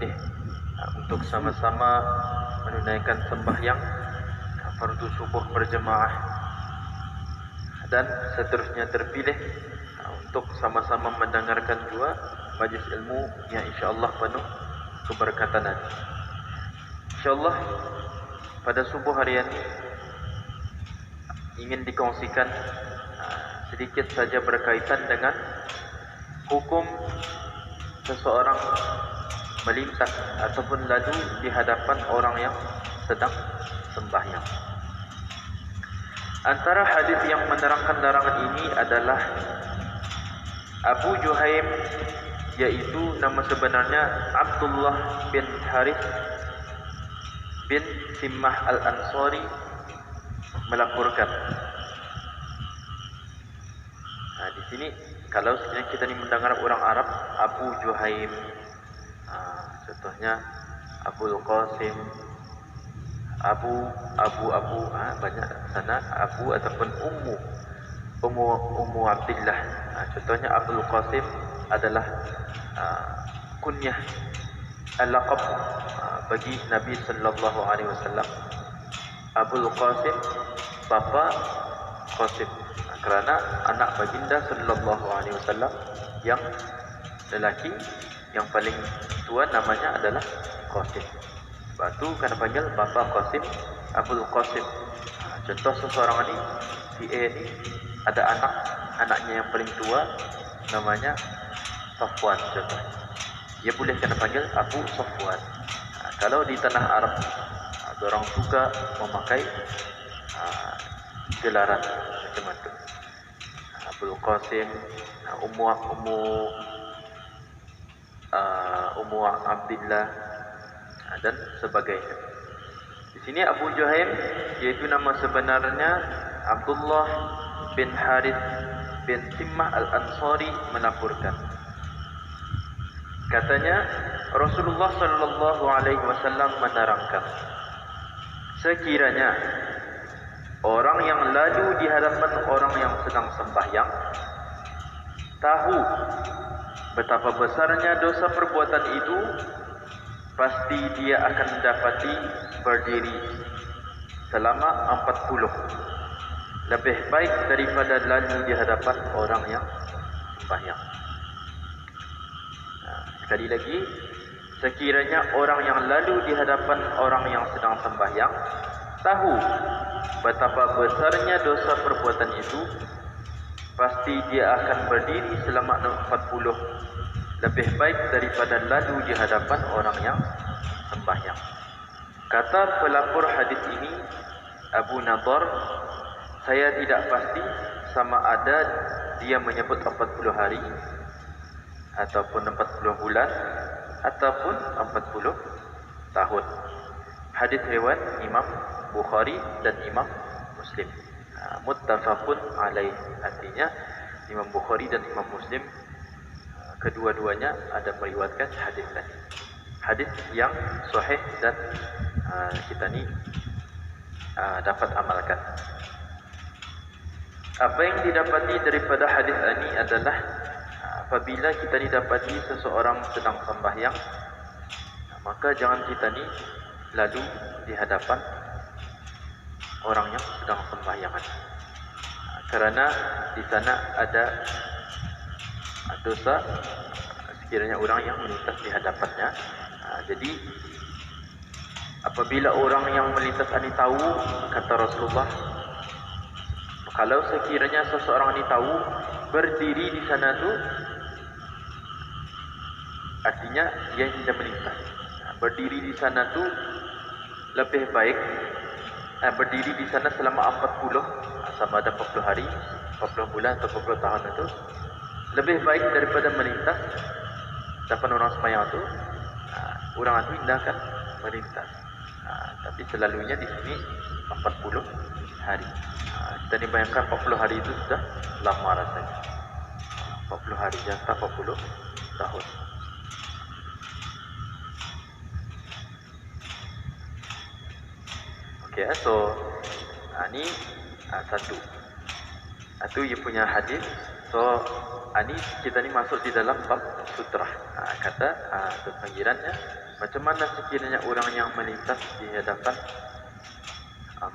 terpilih untuk sama-sama menunaikan sembahyang fardu subuh berjemaah, dan seterusnya terpilih untuk sama-sama mendengarkan juga majlis ilmu yang insya-Allah penuh keberkatan. Insya-Allah pada subuh hari ini ingin dikongsikan sedikit saja berkaitan dengan hukum seseorang melintas ataupun lalu di hadapan orang yang sedang sembahyang. Antara hadis yang menerangkan larangan ini adalah Abu Juhaim, yaitu nama sebenarnya Abdullah bin Harith bin Simmah al-Ansari, melaporkan. Di sini kalau sebenarnya kita ni mendengar orang Arab Abu Juhaim, contohnya Abul Qasim, Abu, banyak sana Abu ataupun Ummu Abdillah. Contohnya Abul Qasim adalah kunyah al-laqab bagi Nabi sallallahu alaihi wasallam. Abul Qasim, bapa Qasim, kerana anak baginda sallallahu alaihi wasallam yang lelaki yang paling tua namanya adalah Qasim. Sebab tu kena panggil bapa Qasim, Abul Qasim. Contoh seseorang ni, si A ni ada anaknya yang paling tua namanya Safwan contoh. Dia boleh kena panggil Abu Safwan. Kalau di tanah Arab orang suka memakai gelaran macam itu. Abul Qasim, Ummu Abdillah dan sebagainya. Di sini Abu Juhaim, yaitu nama sebenarnya Abdullah bin Harith bin Simmah al-Ansari, melaporkan. Katanya Rasulullah sallallahu alaihi wasallam menerangkan, sekiranya orang yang lalu di hadapan orang yang sedang sembahyang tahu betapa besarnya dosa perbuatan itu, pasti dia akan mendapati berdiri selama 40, lebih baik daripada lalu di hadapan orang yang sembahyang. Sekali lagi, sekiranya orang yang lalu di hadapan orang yang sedang sembahyang tahu betapa besarnya dosa perbuatan itu, pasti dia akan berdiri selama 40, lebih baik daripada lalu di hadapan orang yang sembahyang. Kata pelapor hadis ini, Abu Nadar, saya tidak pasti sama ada dia menyebut 40 hari ataupun 40 bulan ataupun 40 tahun. Hadis riwayat Imam Bukhari dan Imam Muslim. Muttafaqun alaih, artinya Imam Bukhari dan Imam Muslim kedua-duanya ada meriwayatkan hadis tadi. Hadis yang sahih dan kita ni dapat amalkan. Apa yang didapati daripada hadis ini adalah apabila kita didapati seseorang sedang sembahyang, maka jangan kita ni lalu di hadapan orang yang sedang sembahyangan, kerana di sana ada dosa sekiranya orang yang melintas di hadapannya. Jadi apabila orang yang melintas ini tahu, kata Rasulullah, kalau sekiranya seseorang ini tahu berdiri di sana tu, artinya dia tidak melintas. Berdiri di sana tu lebih baik berdiri di sana selama 40, sama ada 40 hari, 40 bulan atau 40 tahun, itu lebih baik daripada melintas depan orang sembahyang itu. Orang itu tidak akan melintas, tapi selalunya di sini 40 hari. Kita ni bayangkan 40 hari itu sudah lama rasanya. 40 hari jatah 40 tahun. Okay, so ini satu. Itu dia punya hadis. So ini kita ni masuk di dalam bab sutrah. kata pengirannya, macam mana sekiranya orang yang melintas di hadapan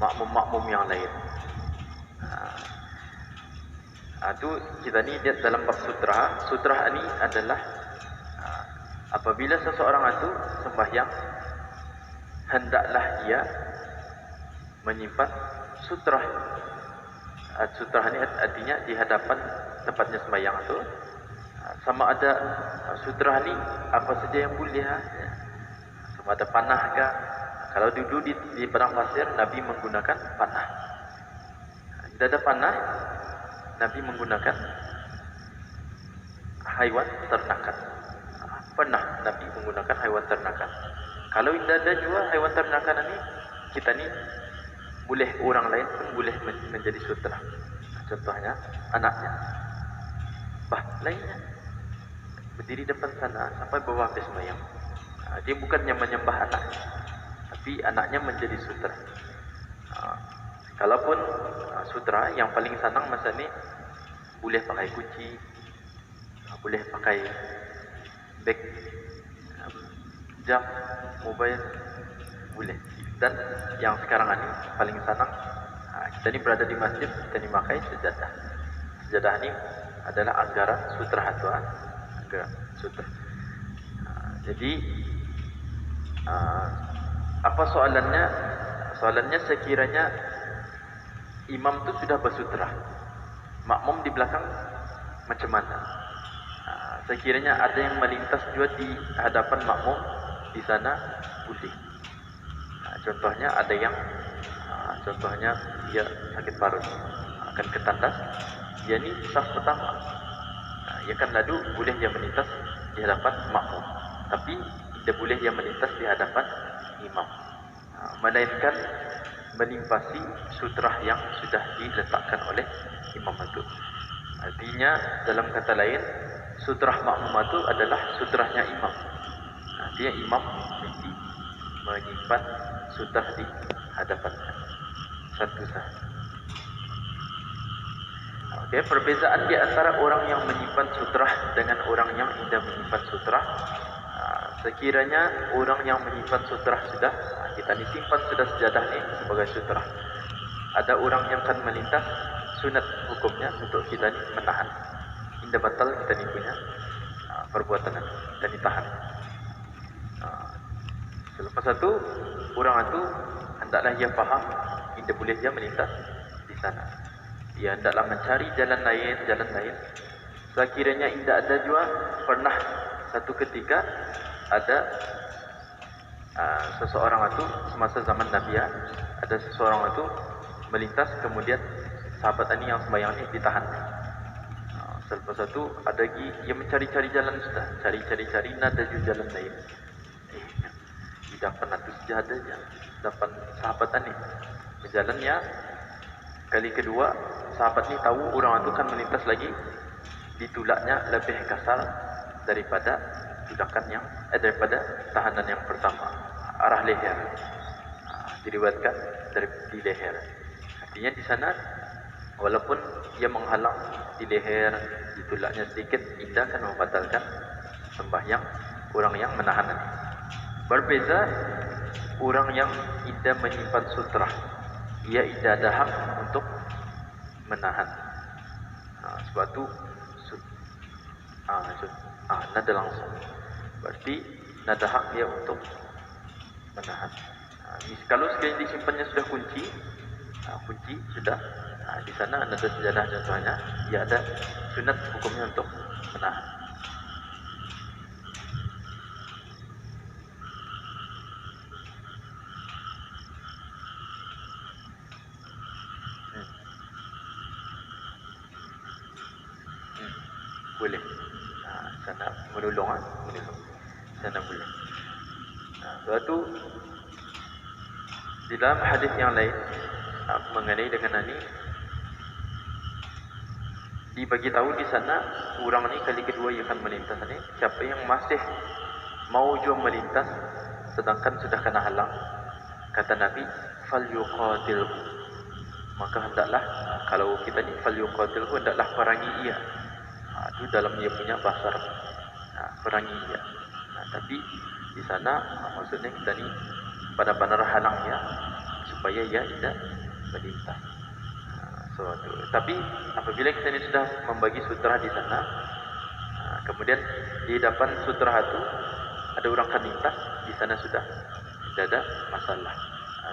makmum-makmum yang lain. Itu kita ni lihat dalam bab sutra. Sutra ini adalah apabila seseorang itu sembahyang, hendaklah ia menyimpan sutra. Sutra ini artinya di hadapan tempatnya sembahyang itu. Sama ada sutra ni apa saja yang boleh. Sama ada panah ke. Kalau dulu di padang pasir, Nabi menggunakan panah. Tidak ada panah, Nabi menggunakan haiwan ternakan. Pernah Nabi menggunakan haiwan ternakan. Kalau tidak ada juga haiwan ternakan ini, kita ni boleh orang lain pun boleh menjadi sutra. Contohnya anaknya, lainnya berdiri depan sana sampai bawa habis sembahyang. Dia bukannya menyembah anaknya, tapi anaknya menjadi sutra. Kalaupun sutra yang paling senang masa ni boleh pakai kunci, boleh pakai beg, jam, mobile, boleh. Dan yang sekarang ini paling senang, kita ni berada di masjid, kita ni pakai sejadah. Sejadah ni adalah anggaran sutra hatuan, anggaran sutra. Jadi apa soalannya? Soalannya sekiranya imam tu sudah bersutra, makmum di belakang macam mana? Sekiranya ada yang melintas juga di hadapan makmum, di sana boleh. Contohnya ada yang contohnya dia sakit parut, akan ke tandas, dia ni saf pertama, dia kan lalu boleh dia melintas di hadapan makmum, tapi tidak boleh dia melintas di hadapan imam, melainkan melimpasi sutrah yang sudah diletakkan oleh imam itu. Artinya dalam kata lain, sutrah makmum itu adalah sutrahnya imam. Artinya imam mesti menyimpan sutrah di hadapannya satu sahaja. Okey, perbezaan di antara orang yang menyimpan sutrah dengan orang yang tidak menyimpan sutrah. Sekiranya orang yang menyimpan sutrah sudah, kita ni simpan sudah sejadah ni sebagai sutrah. Ada orang yang akan melintas, sunat hukumnya untuk kita ni menahan. Indah batal kita ni punya perbuatan kita ditahan. Selepas itu, orang itu hendaklah ia faham, tidak boleh dia melintas di sana. Ia hendaklah mencari jalan lain. Sekiranya tidak ada juga, pernah satu ketika ada seseorang itu semasa zaman Nabi, ada seseorang itu melintas, kemudian sahabat ini yang sembahyang ini ditahan. Selepas itu ada lagi dia mencari-cari jalan, sudah cari, ada juga jalan lain. Dapat satu sejadah je, dapat sahabat ini berjalannya. Kali kedua sahabat ni tahu orang itu kan melintas lagi, ditulaknya lebih kasar daripada tulakan yang daripada tahanan yang pertama, arah leher. Diriwayatkan di leher. Artinya di sana walaupun ia menghalang di leher, ditulaknya sedikit, tidak akan membatalkan sembahyang orang yang menahan ini. Berbeza orang yang tidak menyimpan sutrah, ia tidak ada hak untuk menahan. Sebab itu nada langsung, berarti nada hak dia untuk menahan. Kalau sekali disimpannya sudah kunci sudah, di sana nada sejadah contohnya, ia ada sunat hukumnya untuk menahan. Boleh. Sana menolong, sana boleh. Sebab tu di dalam hadis yang lain mengenai dengan ini dibagi tahu di sana orang ni kali kedua ia akan melintas ni, siapa yang masih mau juga melintas sedangkan sudah kena halang, kata Nabi, falyuqatilhu, maka hendaklah, kalau kita ni falyuqatilhu, hendaklah perangi ia. Itu dalam dia punya bahasa Arab, perangi ia. Tapi di sana maksudnya kita ni benar-benar halangnya supaya ia tidak melintas. Tapi apabila kita ni sudah membagi sutra di sana, kemudian di depan sutra itu ada orang akan lintas, di sana sudah tidak ada masalah.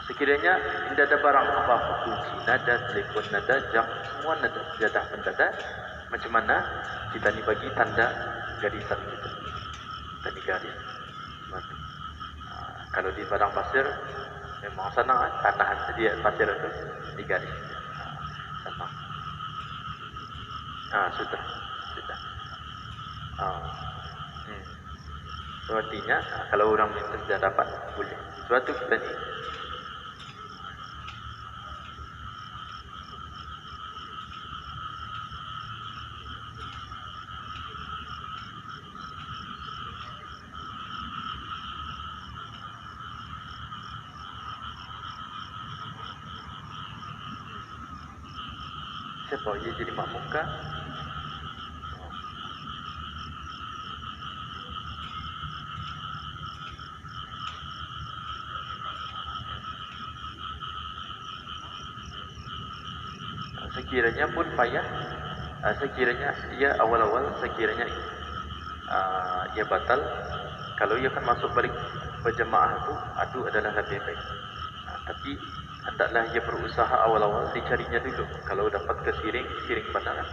Sekiranya tidak ada barang apa-apa, kunci nada, telefon nada, jam, semua nada, sejadah pendada, macam mana kita ni bagi tanda garisan kita. Kita ni garis. Kalau di padang pasir memang senang, tanah dia pasir itu digaris. Senang. Sudah. So, artinya kalau orang minta sudah dapat boleh. Suatu kita ni siapa dia jadi makmum kah? Sekiranya pun payah, sekiranya ia awal-awal sekiranya ia batal, kalau ia akan masuk balik berjemaah itu adalah lebih baik. Tapi hendaklah ia berusaha awal-awal dicarinya dulu. Kalau dapat ke siring benar,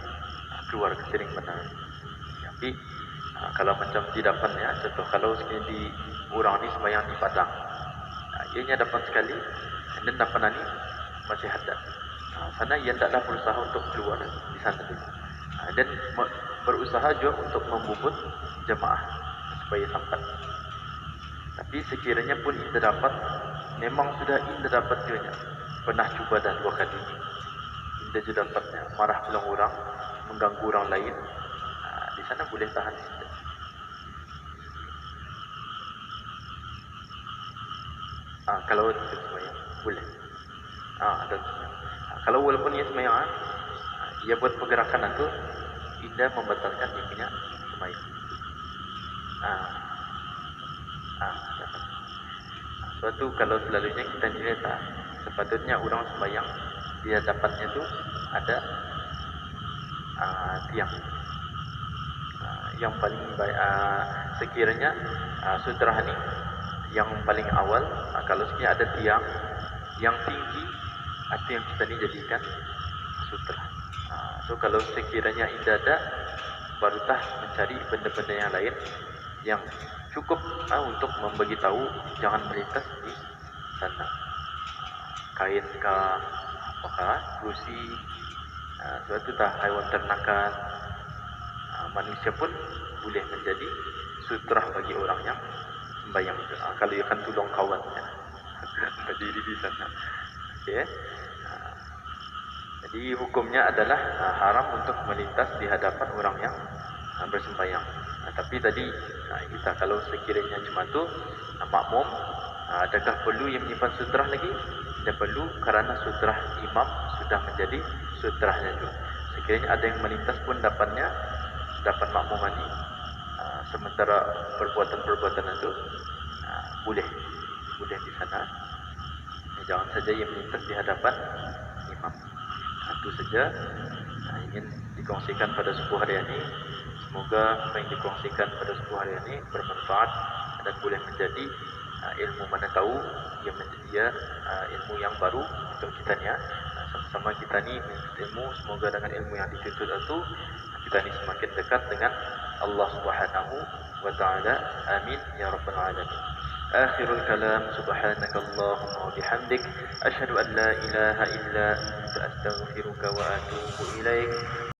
keluar ke siring benar. Tapi kalau macam di depannya, contoh kalau sekiranya di orang ni sembahyang di padang, ianya dapat sekali, dan dapat ni masih ada. Sana ia tidaklah berusaha untuk keluar di sana dulu. Dan berusaha juga untuk membubut jemaah supaya sampai. Tapi sekiranya pun ia dapat, memang sudah ia dapat juga. Pernah cuba dah 2 kali. Ia juga dapatnya marah pulang orang, mengganggu orang lain. Di sana boleh tahan saja. Kalau itu sembahyang boleh. Ada sembahyang. Kalau walaupun ia sembahyang, ia buat pergerakan itu tidak membatalkan dia punya sembahyang. Suatu kalau selalunya kita cerita, sepatutnya orang sembahyang di hadapannya itu ada tiang. Yang paling baik, sekiranya sutra ini yang paling awal, kalau sekiranya ada tiang yang tinggi, itu yang kita ni jadikan sutra. So kalau sekiranya tidak ada, barutah mencari benda-benda yang lain yang cukup untuk memberitahu jangan melintas di sana. Kain kah, apakah kursi, suatu haiwan ternakan, manusia pun boleh menjadi sutra bagi orang yang sembahyang itu. Kalau ia akan tolong kawannya berdiri di sana. Okay. Jadi hukumnya adalah haram untuk melintas di hadapan orang yang bersembahyang. Tapi tadi kita kalau sekiranya cuma tu makmum, adakah perlu yang menyimpan sutrah lagi? Tidak perlu, kerana sutrah imam sudah menjadi sutrahnya itu. Sekiranya ada yang melintas pun dapat makmum ini. Sementara perbuatan-perbuatan itu boleh di sana. Jangan saja yang melintas di hadapan imam. Itu saja ingin dikongsikan pada subuh hari ini. Semoga apa yang dikongsikan pada subuh hari ini bermanfaat dan boleh menjadi ilmu mana tahu yang menjadi ilmu yang baru untuk kita ni. Sama-sama kita ni menuntut ilmu, semoga dengan ilmu yang dituntut itu kita ni semakin dekat dengan Allah Subhanahu wa taala. Amin ya rabbal alamin. آخر الكلام سبحانك اللهم وبحمدك أشهد أن لا إله إلا أنت أستغفرك وأتوب إليك.